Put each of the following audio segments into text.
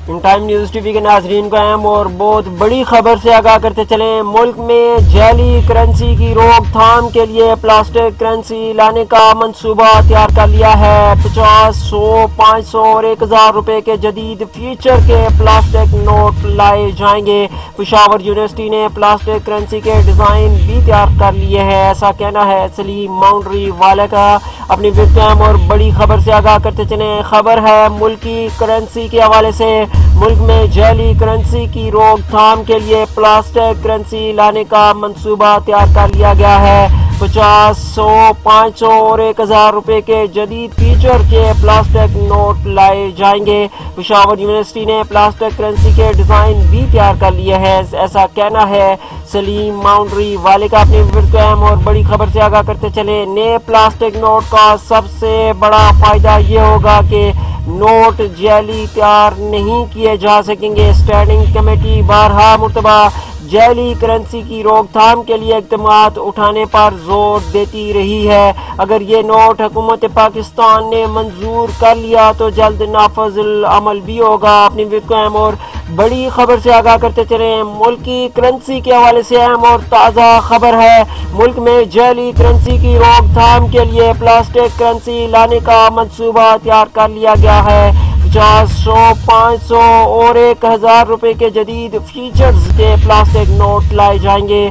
Time news T V کے ناظرین کو اہم اور بہت بڑی خبر سے آگاہ کرتے چلیں۔ ملک میں جعلی کرنسی کی روک تھام کے لیے پلاسٹک کرنسی لانے کا منصوبہ تیار کر لیا ہے۔ 50، 100، 500 اور 1000 روپے کے جدید فیچر کے پلاسٹک نوٹ لائے جائیں گے۔ پشاور یونیورسٹی نے پلاسٹک کرنسی کے ڈیزائن بھی تیار کر لیے ہیں، ایسا کہنا ہے سلیم ماؤنڈری والے کا۔ اپنی اہم اور بڑی خبر سے آگاہ کرتے چلیں۔ خبر ہے ملکی کرنسی کے حوالے سے۔ ملک میں جعلی کرنسی کی روک تھام کے لیے پلاسٹک کرنسی لانے کا منصوبہ تیار کر لیا گیا ہے۔ 50، 100، 500 اور 1000 روپے کے جدید فیچر کے پلاسٹک نوٹ لائے جائیں گے۔ پشاور یونیورسٹی نے پلاسٹک کرنسی کے ڈیزائن بھی تیار کر لیے ہیں، ایسا کہنا ہے سلیم ماؤنڈری والے کا۔ اپنے اہم اور بڑی خبر سے آگاہ کرتے چلے۔ نئے پلاسٹک نوٹ کا سب سے بڑا فائدہ یہ ہوگا کہ نوٹ جعلی تیار نہیں کیے جا سکیں گے۔ اسٹینڈنگ کمیٹی بارہا مرتبہ جعلی کرنسی کی روک تھام کے لیے اقدامات اٹھانے پر زور دیتی رہی ہے۔ اگر یہ نوٹ حکومت پاکستان نے منظور کر لیا تو جلد نافذ العمل بھی ہوگا۔ اپنی اہم اور بڑی خبر سے آگاہ کرتے چلیں۔ ملکی کرنسی کے حوالے سے اہم اور تازہ خبر ہے۔ ملک میں جعلی کرنسی کی روک تھام کے لیے پلاسٹک کرنسی لانے کا منصوبہ تیار کر لیا گیا ہے۔ 50، 100، 500 اور 1000 روپے کے جدید فیچرز کے پلاسٹک نوٹ لائے جائیں گے۔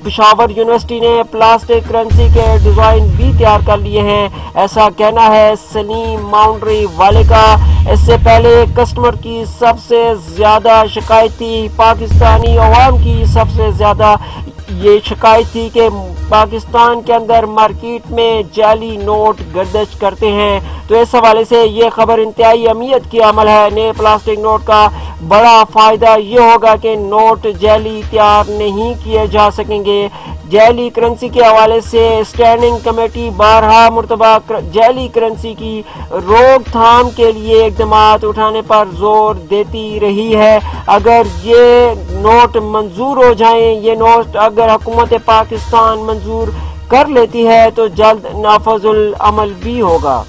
پشاور یونیورسٹی نے پلاسٹک کرنسی کے ڈیزائن بھی تیار کر لیے ہیں، ایسا کہنا ہے سلیم ماؤنڈری والے کا۔ اس سے پہلے کسٹمر کی سب سے زیادہ شکایت تھی، پاکستانی عوام کی سب سے زیادہ یہ شکایت تھی کہ پاکستان کے اندر مارکیٹ میں جعلی نوٹ گردش کرتے ہیں، تو اس حوالے سے یہ خبر انتہائی اہمیت کی عمل ہے۔ نئے پلاسٹک نوٹ کا بڑا فائدہ یہ ہوگا کہ نوٹ جعلی تیار نہیں کیے جا سکیں گے۔ جعلی کرنسی کے حوالے سے اسٹینڈنگ کمیٹی بارہا مرتبہ جعلی کرنسی کی روک تھام کے لیے اقدامات اٹھانے پر زور دیتی رہی ہے۔ اگر یہ نوٹ منظور ہو جائیں، یہ نوٹ اگر حکومت پاکستان منظور کر لیتی ہے تو جلد نافذ العمل بھی ہوگا۔